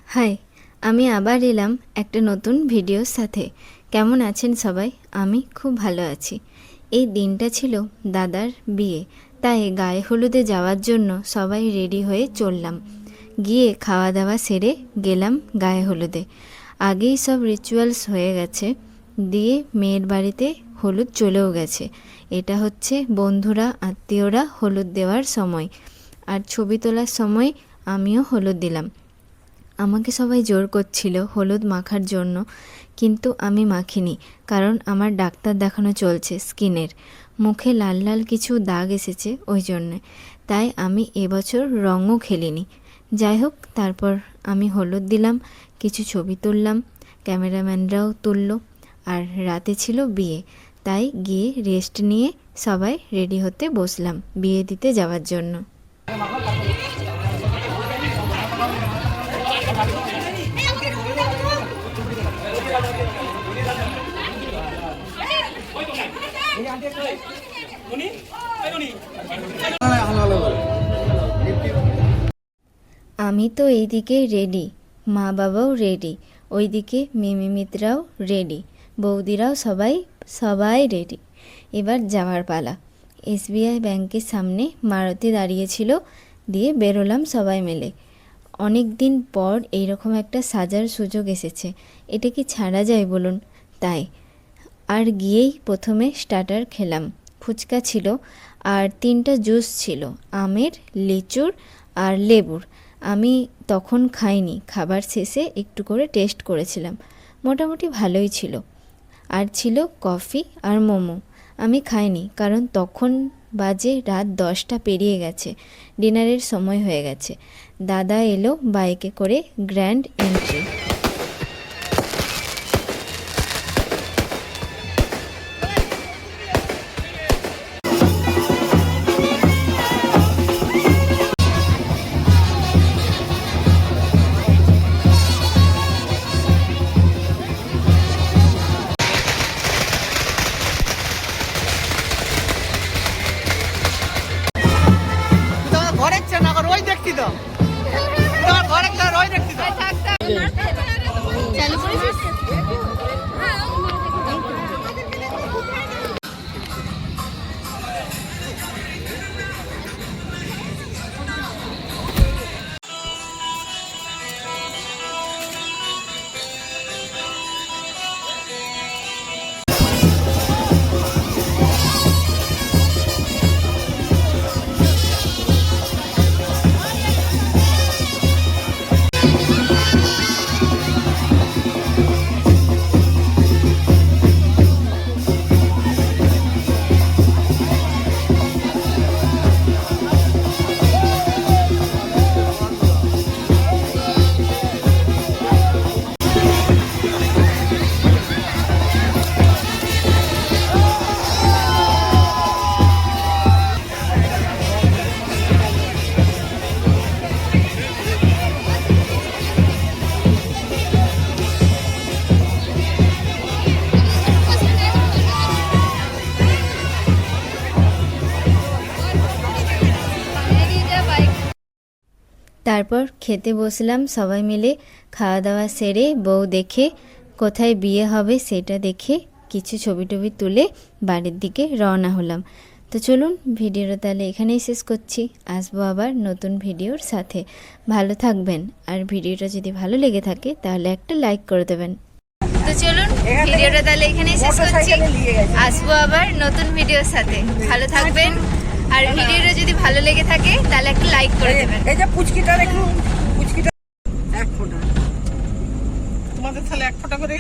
High, আমি আবার এলাম একটা নতুন ভিডিওর সাথে। কেমন আছেন সবাই? আমি খুব ভালো আছি। এই দিনটা ছিল দাদার বিয়ে, তাই গায়ে হলুদে যাওয়ার জন্য সবাই রেডি হয়ে চললাম। গিয়ে খাওয়া দাওয়া সেরে গেলাম গায়ে হলুদে। আগেই সব রিচুয়ালস হয়ে গেছে, দিয়ে মেয়ের বাড়িতে হলুদ চলেও গেছে। এটা হচ্ছে বন্ধুরা আত্মীয়রা হলুদ দেওয়ার সময়, আর ছবি তোলার সময় আমিও হলুদ দিলাম। আমাকে সবাই জোর করছিল হলুদ মাখার জন্য, কিন্তু আমি মাখিনি, কারণ আমার ডাক্তার দেখানো চলছে স্কিনের। মুখে লাল লাল কিছু দাগ এসেছে ওই জন্যে, তাই আমি এবছর রঙও খেলিনি। যাই হোক, তারপর আমি হলুদ দিলাম, কিছু ছবি তুললাম, ক্যামেরাম্যানরাও তুললো। আর রাতে ছিল বিয়ে, তাই গিয়ে রেস্ট নিয়ে সবাই রেডি হতে বসলাম বিয়ে দিতে যাওয়ার জন্য। আমি তো এইদিকে রেডি, মা বাবাও রেডি, ওইদিকে মিমিমিত্রাও রেডি, বৌদিরাও সবাই রেডি। এবার যাওয়ার পালা। SBI ব্যাংকের সামনে মারুতি দাঁড়িয়েছিল, দিয়ে বেরোলাম সবাই মিলে। অনেক দিন পর এইরকম একটা সাজার সুযোগ এসেছে, এটা কি ছাড়া যায় বলুন? তাই আর গিয়েই প্রথমে স্টার্টার খেলাম। ফুচকা ছিল আর 3টা জুস ছিল, আমের, লিচুর আর লেবুর। আমি তখন খাইনি, খাবার শেষে একটু করে টেস্ট করেছিলাম, মোটামুটি ভালোই ছিল। আর ছিল কফি আর মোমো। আমি খাইনি, কারণ তখন বাজে রাত 10টা পেরিয়ে গেছে, ডিনারের সময় হয়ে গেছে। দাদা এলো বাইকে করে, গ্র্যান্ড এন্ট্রি। তারপর খেতে বসলাম সবাই মিলে। খাওয়া দাওয়া সেরে বউ দেখে, কোথায় বিয়ে হবে সেটা দেখে কিছু ছবি টবি তুলে বাড়ির দিকে রওনা হলাম। তো চলুন, ভিডিওটা তাহলে এখানেই শেষ করছি। আসবো আবার নতুন ভিডিওর সাথে। ভালো থাকবেন, আর ভিডিওটা যদি ভালো লেগে থাকে তাহলে একটা লাইক করে দেবেন। তো চলুন, ভিডিওটা তাহলে এখানেই শেষ করছি। আসবো আবার নতুন ভিডিওর সাথে। ভালো থাকবেন, আর ভিডিওটা যদি ভালো লেগে থাকে তাহলে একটা লাইক করে দেবেন। এই যে পুচকিটা একটু, পুচকিটা 1 ফোঁটা তোমাদের তাহলে 1 ফোঁটা করে